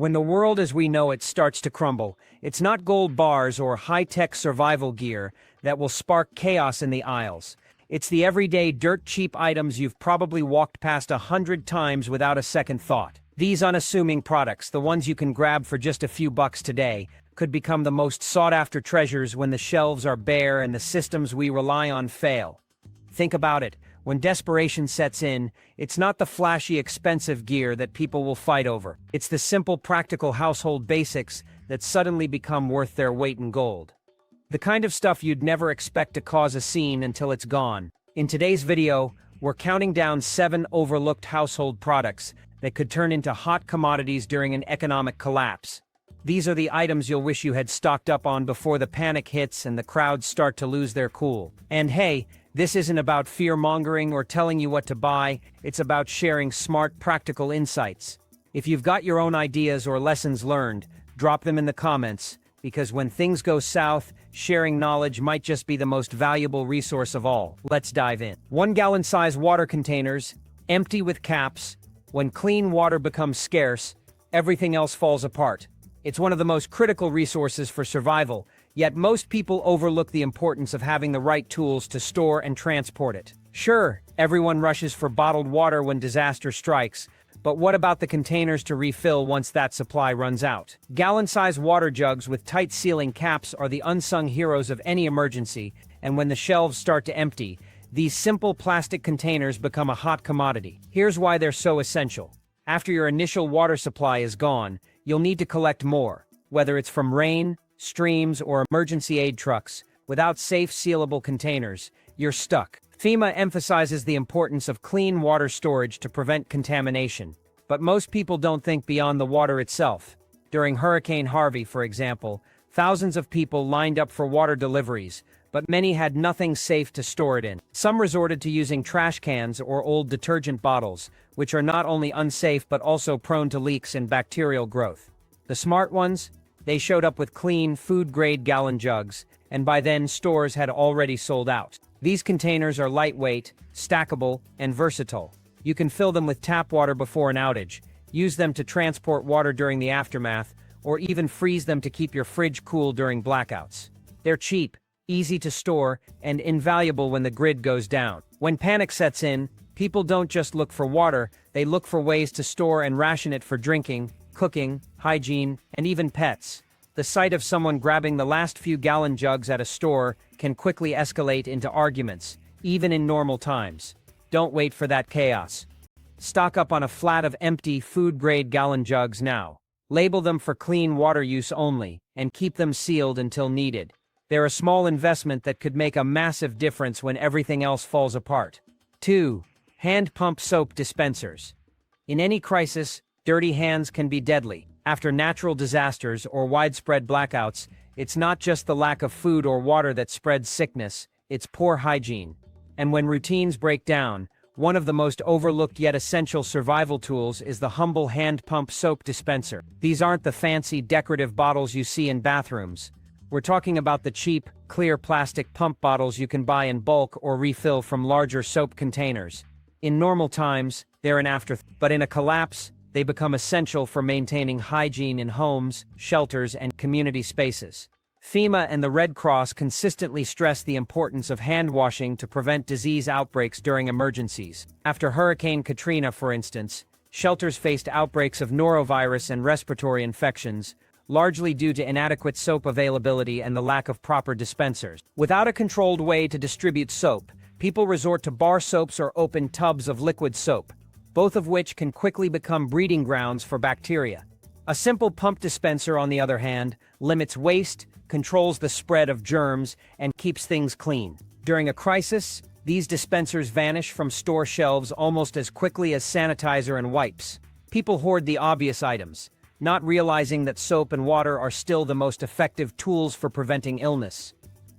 When the world as we know it starts to crumble, it's not gold bars or high-tech survival gear that will spark chaos in the aisles. It's the everyday dirt-cheap items you've probably walked past 100 times without a second thought. These unassuming products, the ones you can grab for just a few bucks today, could become the most sought-after treasures when the shelves are bare and the systems we rely on fail. Think about it. When desperation sets in, it's not the flashy, expensive gear that people will fight over. It's the simple, practical household basics that suddenly become worth their weight in gold. The kind of stuff you'd never expect to cause a scene until it's gone. In today's video, we're counting down 7 overlooked household products that could turn into hot commodities during an economic collapse. These are the items you'll wish you had stocked up on before the panic hits and the crowds start to lose their cool. And hey, this isn't about fear-mongering or telling you what to buy, it's about sharing smart, practical insights. If you've got your own ideas or lessons learned, drop them in the comments, because when things go south, sharing knowledge might just be the most valuable resource of all. Let's dive in. 1-gallon size water containers, empty with caps. When clean water becomes scarce, everything else falls apart. It's one of the most critical resources for survival, yet most people overlook the importance of having the right tools to store and transport it. Sure, everyone rushes for bottled water when disaster strikes, but what about the containers to refill once that supply runs out? Gallon-sized water jugs with tight sealing caps are the unsung heroes of any emergency, and when the shelves start to empty, these simple plastic containers become a hot commodity. Here's why they're so essential. After your initial water supply is gone, you'll need to collect more, whether it's from rain, streams, or emergency aid trucks. Without safe, sealable containers, you're stuck. FEMA emphasizes the importance of clean water storage to prevent contamination, but most people don't think beyond the water itself. During Hurricane Harvey, for example, thousands of people lined up for water deliveries, but many had nothing safe to store it in. Some resorted to using trash cans or old detergent bottles, which are not only unsafe but also prone to leaks and bacterial growth. The smart ones? They showed up with clean, food-grade gallon jugs, and by then stores had already sold out. These containers are lightweight, stackable, and versatile. You can fill them with tap water before an outage, use them to transport water during the aftermath, or even freeze them to keep your fridge cool during blackouts. They're cheap, easy to store, and invaluable when the grid goes down. When panic sets in, people don't just look for water, they look for ways to store and ration it for drinking, cooking, hygiene, and even pets. The sight of someone grabbing the last few gallon jugs at a store can quickly escalate into arguments, even in normal times. Don't wait for that chaos. Stock up on a flat of empty, food-grade gallon jugs now. Label them for clean water use only, and keep them sealed until needed. They're a small investment that could make a massive difference when everything else falls apart. 2. Hand pump soap dispensers. In any crisis, dirty hands can be deadly. After natural disasters or widespread blackouts, it's not just the lack of food or water that spreads sickness, it's poor hygiene. And when routines break down, one of the most overlooked yet essential survival tools is the humble hand pump soap dispenser. These aren't the fancy, decorative bottles you see in bathrooms. We're talking about the cheap, clear plastic pump bottles you can buy in bulk or refill from larger soap containers. In normal times, they're an afterthought, but in a collapse, they become essential for maintaining hygiene in homes, shelters, and community spaces. FEMA and the Red Cross consistently stress the importance of hand washing to prevent disease outbreaks during emergencies. After Hurricane Katrina, for instance, shelters faced outbreaks of norovirus and respiratory infections, largely due to inadequate soap availability and the lack of proper dispensers. Without a controlled way to distribute soap, people resort to bar soaps or open tubs of liquid soap, both of which can quickly become breeding grounds for bacteria. A simple pump dispenser, on the other hand, limits waste, controls the spread of germs, and keeps things clean. During a crisis, these dispensers vanish from store shelves almost as quickly as sanitizer and wipes. People hoard the obvious items, not realizing that soap and water are still the most effective tools for preventing illness.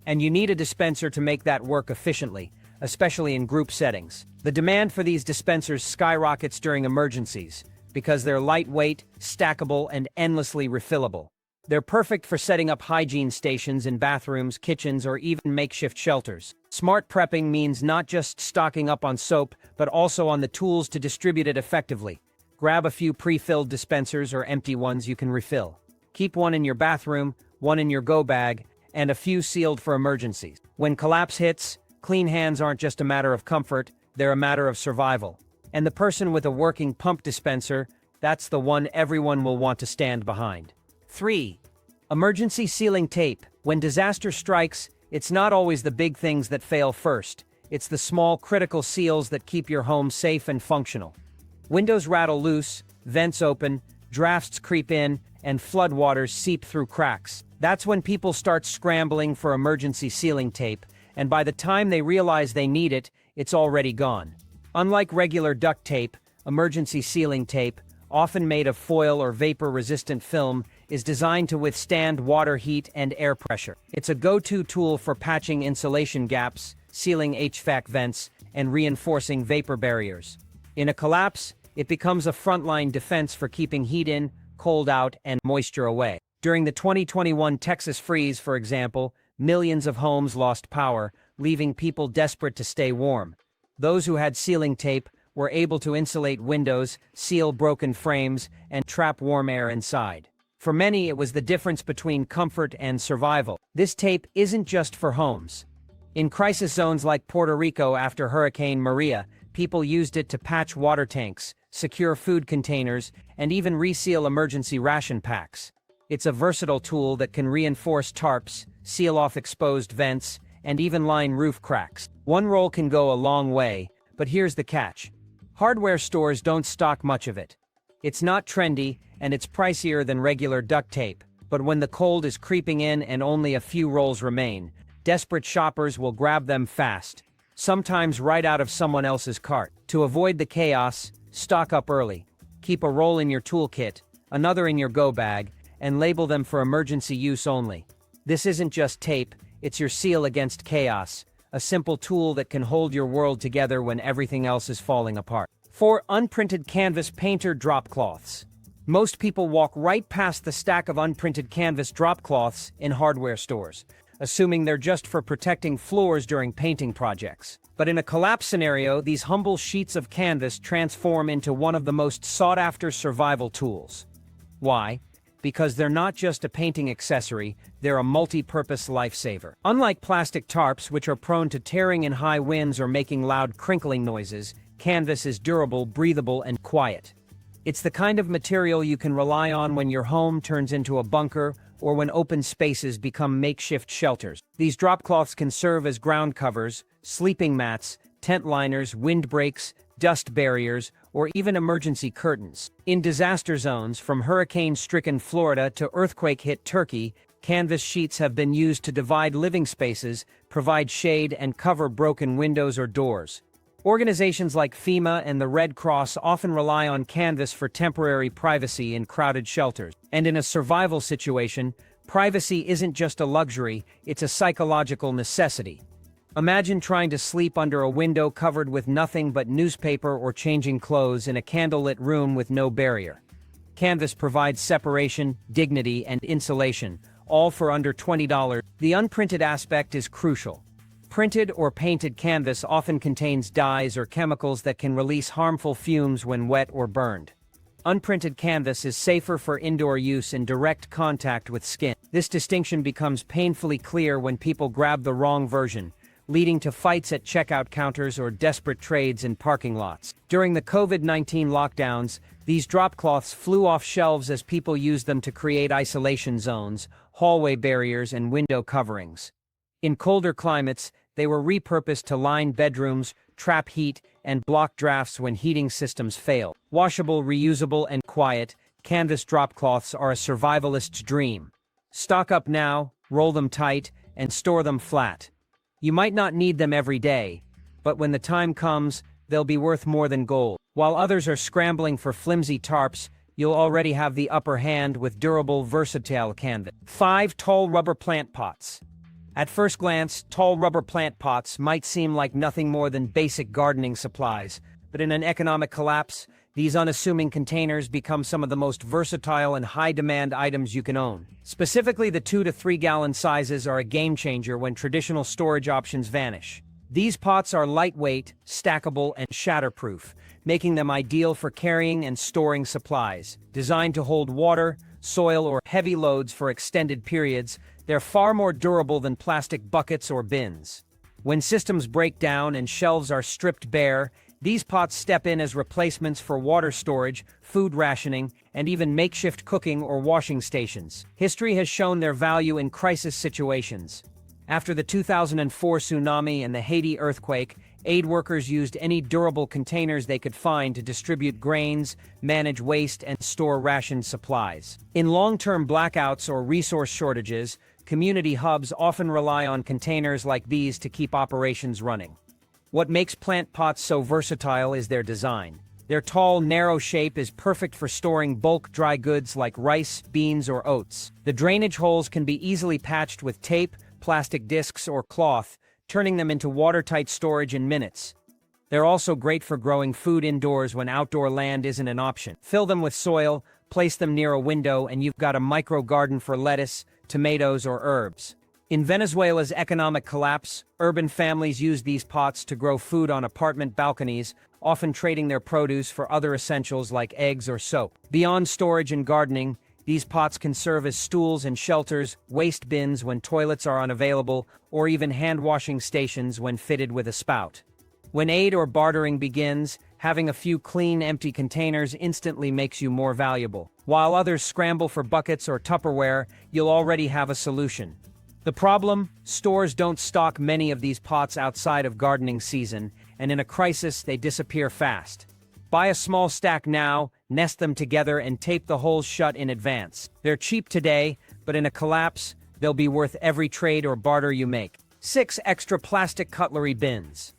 And you need a dispenser to make that work efficiently, especially in group settings. The demand for these dispensers skyrockets during emergencies, because they're lightweight, stackable, and endlessly refillable. They're perfect for setting up hygiene stations in bathrooms, kitchens, or even makeshift shelters. Smart prepping means not just stocking up on soap, but also on the tools to distribute it effectively. Grab a few pre-filled dispensers or empty ones you can refill. Keep one in your bathroom, one in your go bag, and a few sealed for emergencies. When collapse hits, clean hands aren't just a matter of comfort, they're a matter of survival. And the person with a working pump dispenser, that's the one everyone will want to stand behind. 3. Emergency sealing tape. When disaster strikes, it's not always the big things that fail first. It's the small, critical seals that keep your home safe and functional. Windows rattle loose, vents open, drafts creep in, and floodwaters seep through cracks. That's when people start scrambling for emergency sealing tape, and by the time they realize they need it, it's already gone. Unlike regular duct tape, emergency sealing tape, often made of foil or vapor-resistant film, is designed to withstand water heat and air pressure. It's a go-to tool for patching insulation gaps, sealing HVAC vents, and reinforcing vapor barriers. In a collapse, it becomes a frontline defense for keeping heat in, cold out, and moisture away. During the 2021 Texas freeze, for example, millions of homes lost power, leaving people desperate to stay warm. Those who had sealing tape were able to insulate windows, seal broken frames, and trap warm air inside. For many, it was the difference between comfort and survival. This tape isn't just for homes. In crisis zones like Puerto Rico after Hurricane Maria, people used it to patch water tanks, secure food containers, and even reseal emergency ration packs. It's a versatile tool that can reinforce tarps, seal off exposed vents, and even line roof cracks. One roll can go a long way, but here's the catch. Hardware stores don't stock much of it. It's not trendy, and it's pricier than regular duct tape, but when the cold is creeping in and only a few rolls remain, desperate shoppers will grab them fast, sometimes right out of someone else's cart. To avoid the chaos, stock up early. Keep a roll in your toolkit, another in your go bag, and label them for emergency use only. This isn't just tape, it's your seal against chaos, a simple tool that can hold your world together when everything else is falling apart. 4. Unprinted canvas painter drop cloths. Most people walk right past the stack of unprinted canvas drop cloths in hardware stores, assuming they're just for protecting floors during painting projects. But in a collapse scenario, these humble sheets of canvas transform into one of the most sought-after survival tools. Why? Because they're not just a painting accessory, they're a multi-purpose lifesaver. Unlike plastic tarps, which are prone to tearing in high winds or making loud crinkling noises, canvas is durable, breathable, and quiet. It's the kind of material you can rely on when your home turns into a bunker or when open spaces become makeshift shelters. These drop cloths can serve as ground covers, sleeping mats, tent liners, windbreaks, dust barriers, or even emergency curtains. In disaster zones, from hurricane-stricken Florida to earthquake-hit Turkey, canvas sheets have been used to divide living spaces, provide shade, and cover broken windows or doors. Organizations like FEMA and the Red Cross often rely on canvas for temporary privacy in crowded shelters. And in a survival situation, privacy isn't just a luxury, it's a psychological necessity. Imagine trying to sleep under a window covered with nothing but newspaper or changing clothes in a candlelit room with no barrier. Canvas provides separation, dignity, and insulation, all for under $20. The unprinted aspect is crucial. Printed or painted canvas often contains dyes or chemicals that can release harmful fumes when wet or burned. Unprinted canvas is safer for indoor use in direct contact with skin. This distinction becomes painfully clear when people grab the wrong version, leading to fights at checkout counters or desperate trades in parking lots. During the COVID-19 lockdowns, these drop cloths flew off shelves as people used them to create isolation zones, hallway barriers, and window coverings. In colder climates, they were repurposed to line bedrooms, trap heat, and block drafts when heating systems failed. Washable, reusable, and quiet, canvas drop cloths are a survivalist's dream. Stock up now, roll them tight, and store them flat. You might not need them every day, but when the time comes, they'll be worth more than gold. While others are scrambling for flimsy tarps, you'll already have the upper hand with durable, versatile canvas. 5. Tall rubber plant pots. At first glance, tall rubber plant pots might seem like nothing more than basic gardening supplies, but in an economic collapse, these unassuming containers become some of the most versatile and high-demand items you can own. Specifically, the 2 to 3 gallon sizes are a game-changer when traditional storage options vanish. These pots are lightweight, stackable, and shatterproof, making them ideal for carrying and storing supplies. Designed to hold water, soil, or heavy loads for extended periods, they're far more durable than plastic buckets or bins. When systems break down and shelves are stripped bare, these pots step in as replacements for water storage, food rationing, and even makeshift cooking or washing stations. History has shown their value in crisis situations. After the 2004 tsunami and the Haiti earthquake, aid workers used any durable containers they could find to distribute grains, manage waste, and store rationed supplies. In long-term blackouts or resource shortages, community hubs often rely on containers like these to keep operations running. What makes plant pots so versatile is their design. Their tall, narrow shape is perfect for storing bulk dry goods like rice, beans, or oats. The drainage holes can be easily patched with tape, plastic discs, or cloth, turning them into watertight storage in minutes. They're also great for growing food indoors when outdoor land isn't an option. Fill them with soil, place them near a window, and you've got a micro garden for lettuce, tomatoes, or herbs. In Venezuela's economic collapse, urban families used these pots to grow food on apartment balconies, often trading their produce for other essentials like eggs or soap. Beyond storage and gardening, these pots can serve as stools and shelters, waste bins when toilets are unavailable, or even hand-washing stations when fitted with a spout. When aid or bartering begins, having a few clean, empty containers instantly makes you more valuable. While others scramble for buckets or Tupperware, you'll already have a solution. The problem? Stores don't stock many of these pots outside of gardening season, and in a crisis, they disappear fast. Buy a small stack now, nest them together, and tape the holes shut in advance. They're cheap today, but in a collapse, they'll be worth every trade or barter you make. 6 extra plastic cutlery bins.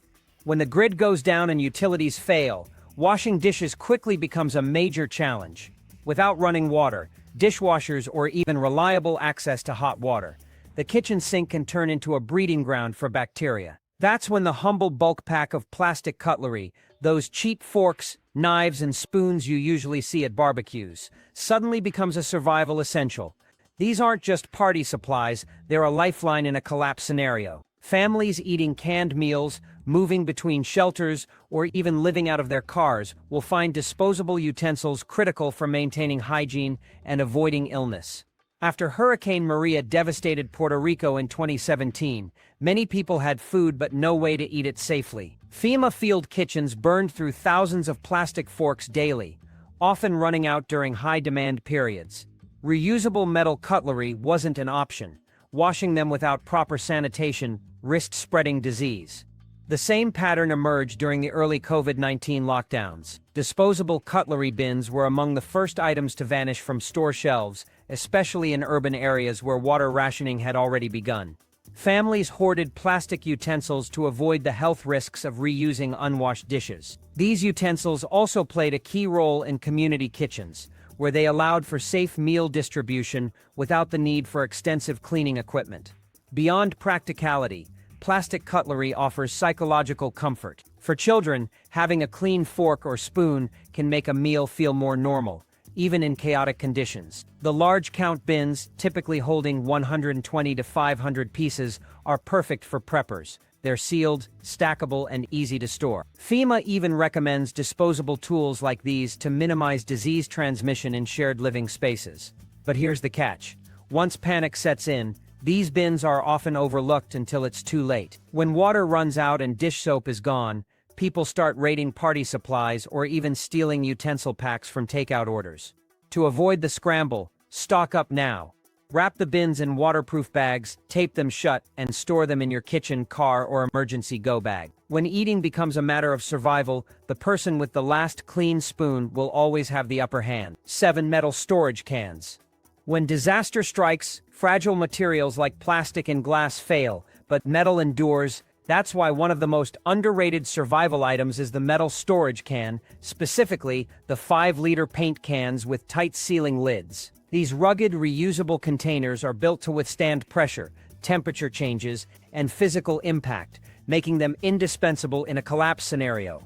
When the grid goes down and utilities fail, washing dishes quickly becomes a major challenge. Without running water, dishwashers, or even reliable access to hot water, the kitchen sink can turn into a breeding ground for bacteria. That's when the humble bulk pack of plastic cutlery, those cheap forks, knives, and spoons you usually see at barbecues, suddenly becomes a survival essential. These aren't just party supplies, they're a lifeline in a collapse scenario. Families eating canned meals, moving between shelters, or even living out of their cars will find disposable utensils critical for maintaining hygiene and avoiding illness. After Hurricane Maria devastated Puerto Rico in 2017, many people had food but no way to eat it safely. FEMA field kitchens burned through thousands of plastic forks daily, often running out during high-demand periods. Reusable metal cutlery wasn't an option. Washing them without proper sanitation risked spreading disease. The same pattern emerged during the early COVID-19 lockdowns. Disposable cutlery bins were among the first items to vanish from store shelves, especially in urban areas where water rationing had already begun. Families hoarded plastic utensils to avoid the health risks of reusing unwashed dishes. These utensils also played a key role in community kitchens, where they allowed for safe meal distribution without the need for extensive cleaning equipment. Beyond practicality, plastic cutlery offers psychological comfort. For children, having a clean fork or spoon can make a meal feel more normal, even in chaotic conditions. The large count bins, typically holding 120 to 500 pieces, are perfect for preppers. They're sealed, stackable, and easy to store. FEMA even recommends disposable tools like these to minimize disease transmission in shared living spaces. But here's the catch. Once panic sets in, these bins are often overlooked until it's too late. When water runs out and dish soap is gone, people start raiding party supplies or even stealing utensil packs from takeout orders. To avoid the scramble, stock up now. Wrap the bins in waterproof bags, tape them shut, and store them in your kitchen, car, or emergency go bag. When eating becomes a matter of survival, the person with the last clean spoon will always have the upper hand. 7 metal storage cans. When disaster strikes, fragile materials like plastic and glass fail, but metal endures. That's why one of the most underrated survival items is the metal storage can, specifically the 5-liter paint cans with tight sealing lids. These rugged, reusable containers are built to withstand pressure, temperature changes, and physical impact, making them indispensable in a collapse scenario.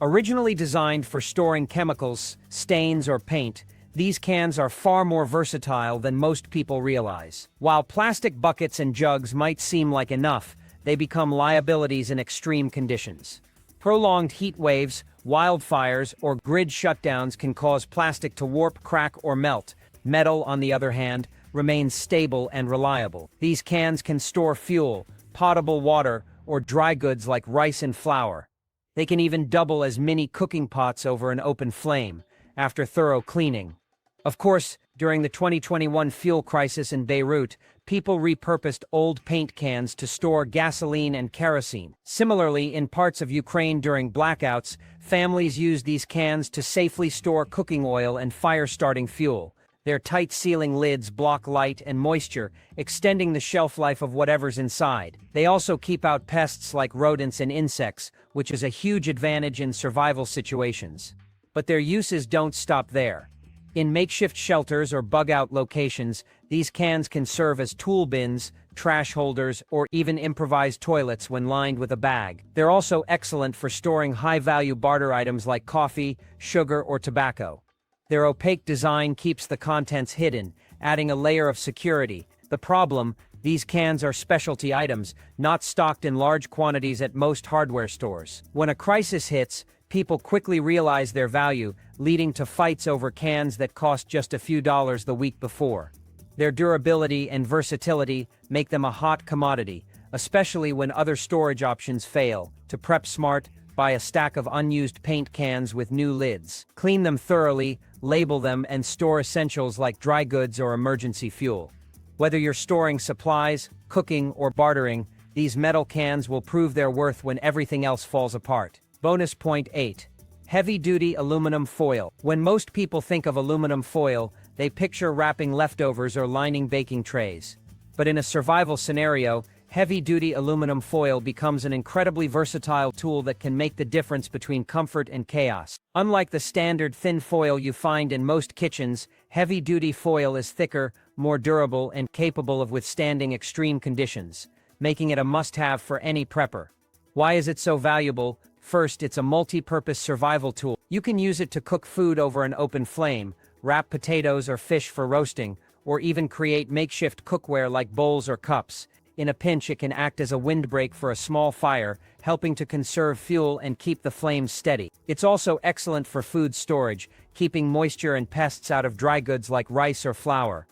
Originally designed for storing chemicals, stains, or paint, these cans are far more versatile than most people realize. While plastic buckets and jugs might seem like enough, they become liabilities in extreme conditions. Prolonged heat waves, Wildfires or grid shutdowns can cause plastic to warp, crack, or melt. Metal, on the other hand, remains stable and reliable. These cans can store fuel, potable water, or dry goods like rice and flour. They can even double as mini cooking pots over an open flame, after thorough cleaning. Of course, during the 2021 fuel crisis in Beirut, people repurposed old paint cans to store gasoline and kerosene. Similarly, in parts of Ukraine during blackouts, families used these cans to safely store cooking oil and fire-starting fuel. Their tight-sealing lids block light and moisture, extending the shelf life of whatever's inside. They also keep out pests like rodents and insects, which is a huge advantage in survival situations. But their uses don't stop there. In makeshift shelters or bug-out locations, these cans can serve as tool bins, trash holders, or even improvised toilets when lined with a bag. They're also excellent for storing high-value barter items like coffee, sugar, or tobacco. Their opaque design keeps the contents hidden, adding a layer of security. The problem: these cans are specialty items, not stocked in large quantities at most hardware stores. When a crisis hits, people quickly realize their value, leading to fights over cans that cost just a few dollars the week before. Their durability and versatility make them a hot commodity, especially when other storage options fail. To prep smart, buy a stack of unused paint cans with new lids. Clean them thoroughly, label them, and store essentials like dry goods or emergency fuel. Whether you're storing supplies, cooking, or bartering, these metal cans will prove their worth when everything else falls apart. Bonus point 8. Heavy-duty aluminum foil. When most people think of aluminum foil, they picture wrapping leftovers or lining baking trays. But in a survival scenario, heavy-duty aluminum foil becomes an incredibly versatile tool that can make the difference between comfort and chaos. Unlike the standard thin foil you find in most kitchens, heavy-duty foil is thicker, more durable, and capable of withstanding extreme conditions, making it a must-have for any prepper. Why is it so valuable? First, it's a multi-purpose survival tool. You can use it to cook food over an open flame, wrap potatoes or fish for roasting, or even create makeshift cookware like bowls or cups. In a pinch, it can act as a windbreak for a small fire, helping to conserve fuel and keep the flames steady. It's also excellent for food storage, keeping moisture and pests out of dry goods like rice or flour.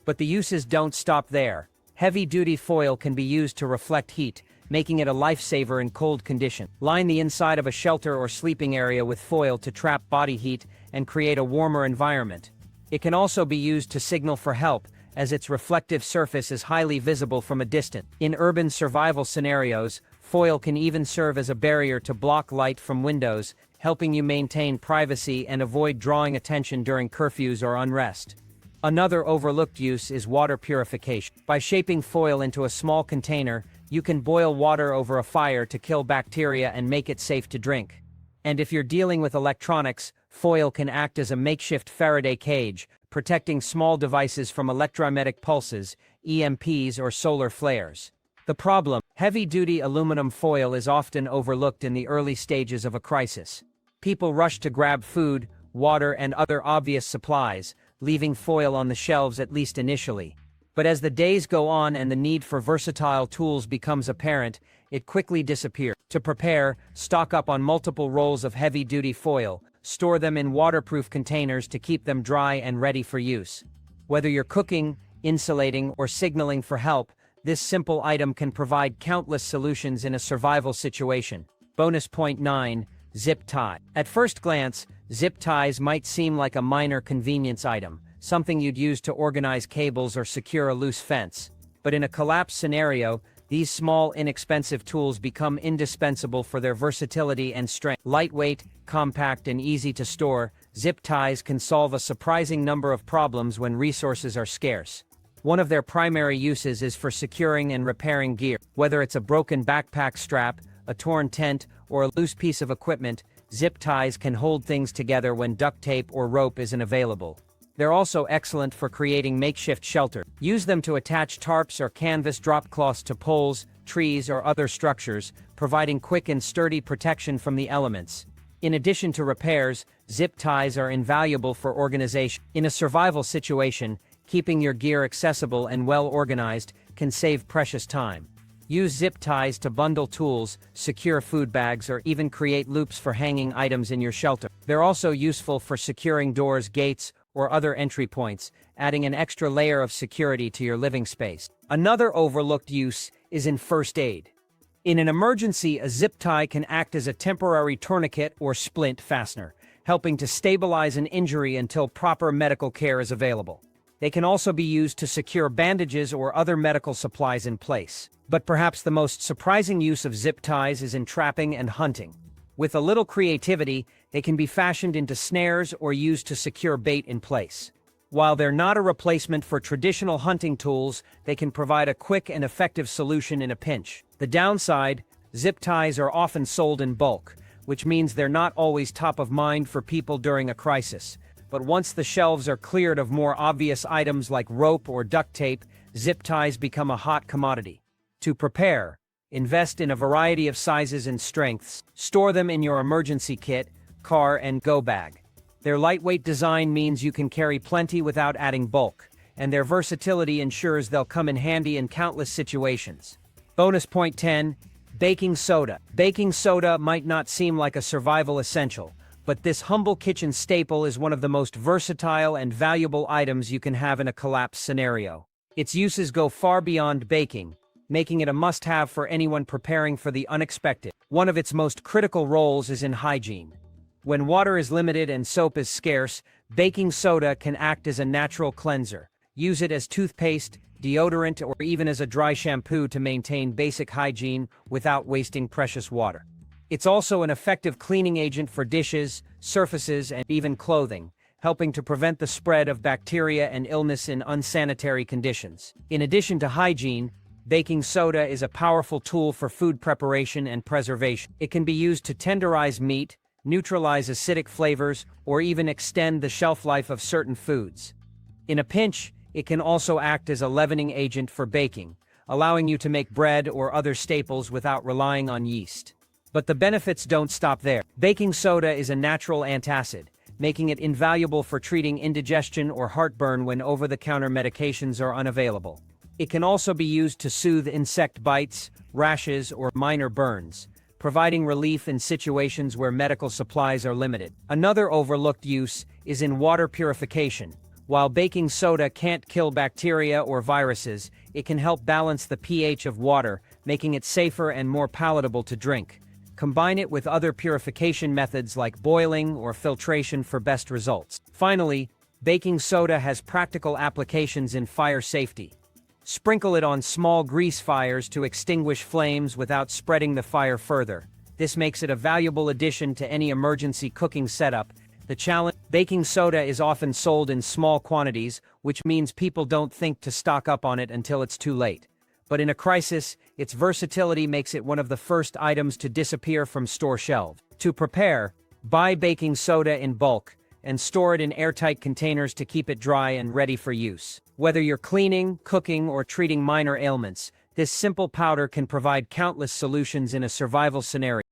But the uses don't stop there. Heavy-duty foil can be used to reflect heat, making it a lifesaver in cold conditions. Line the inside of a shelter or sleeping area with foil to trap body heat and create a warmer environment. It can also be used to signal for help, as its reflective surface is highly visible from a distance. In urban survival scenarios, foil can even serve as a barrier to block light from windows, helping you maintain privacy and avoid drawing attention during curfews or unrest. Another overlooked use is water purification. By shaping foil into a small container, you can boil water over a fire to kill bacteria and make it safe to drink. And if you're dealing with electronics, foil can act as a makeshift Faraday cage, protecting small devices from electromagnetic pulses, EMPs, or solar flares. The problem: heavy-duty aluminum foil is often overlooked in the early stages of a crisis. People rush to grab food, water, and other obvious supplies, leaving foil on the shelves at least initially. But as the days go on and the need for versatile tools becomes apparent, it quickly disappears. To prepare, stock up on multiple rolls of heavy-duty foil. Store them in waterproof containers to keep them dry and ready for use. Whether you're cooking, insulating, or signaling for help, this simple item can provide countless solutions in a survival situation. Bonus point 9. Zip tie. At first glance, zip ties might seem like a minor convenience item, something you'd use to organize cables or secure a loose fence. But in a collapse scenario, these small, inexpensive tools become indispensable for their versatility and strength. Lightweight, compact, and easy to store, zip ties can solve a surprising number of problems when resources are scarce. One of their primary uses is for securing and repairing gear. Whether it's a broken backpack strap, a torn tent, or a loose piece of equipment, zip ties can hold things together when duct tape or rope isn't available. They're also excellent for creating makeshift shelter. Use them to attach tarps or canvas drop cloths to poles, trees, or other structures, providing quick and sturdy protection from the elements. In addition to repairs, zip ties are invaluable for organization. In a survival situation, keeping your gear accessible and well organized can save precious time. Use zip ties to bundle tools, secure food bags, or even create loops for hanging items in your shelter. They're also useful for securing doors, gates, or other entry points, adding an extra layer of security to your living space. Another overlooked use is in first aid. In an emergency, a zip tie can act as a temporary tourniquet or splint fastener, helping to stabilize an injury until proper medical care is available. They can also be used to secure bandages or other medical supplies in place. But perhaps the most surprising use of zip ties is in trapping and hunting. With a little creativity, they can be fashioned into snares or used to secure bait in place. While they're not a replacement for traditional hunting tools, they can provide a quick and effective solution in a pinch. The downside, zip ties are often sold in bulk, which means they're not always top of mind for people during a crisis. But once the shelves are cleared of more obvious items like rope or duct tape, zip ties become a hot commodity. To prepare, invest in a variety of sizes and strengths. Store them in your emergency kit, car, and go bag. Their lightweight design means you can carry plenty without adding bulk, and their versatility ensures they'll come in handy in countless situations. Bonus point 10, baking soda. Baking soda might not seem like a survival essential, but this humble kitchen staple is one of the most versatile and valuable items you can have in a collapse scenario. Its uses go far beyond baking, making it a must-have for anyone preparing for the unexpected. One of its most critical roles is in hygiene. When water is limited and soap is scarce, baking soda can act as a natural cleanser. Use it as toothpaste, deodorant, or even as a dry shampoo to maintain basic hygiene without wasting precious water. It's also an effective cleaning agent for dishes, surfaces, and even clothing, helping to prevent the spread of bacteria and illness in unsanitary conditions. In addition to hygiene, baking soda is a powerful tool for food preparation and preservation. It can be used to tenderize meat, neutralize acidic flavors, or even extend the shelf life of certain foods. In a pinch, it can also act as a leavening agent for baking, allowing you to make bread or other staples without relying on yeast. But the benefits don't stop there. Baking soda is a natural antacid, making it invaluable for treating indigestion or heartburn when over-the-counter medications are unavailable. It can also be used to soothe insect bites, rashes, or minor burns, providing relief in situations where medical supplies are limited. Another overlooked use is in water purification. While baking soda can't kill bacteria or viruses, it can help balance the pH of water, making it safer and more palatable to drink. Combine it with other purification methods like boiling or filtration for best results. Finally, baking soda has practical applications in fire safety. Sprinkle it on small grease fires to extinguish flames without spreading the fire further. This makes it a valuable addition to any emergency cooking setup. The challenge: baking soda is often sold in small quantities, which means people don't think to stock up on it until it's too late. But in a crisis, its versatility makes it one of the first items to disappear from store shelves. To prepare, buy baking soda in bulk and store it in airtight containers to keep it dry and ready for use. Whether you're cleaning, cooking, or treating minor ailments, this simple powder can provide countless solutions in a survival scenario.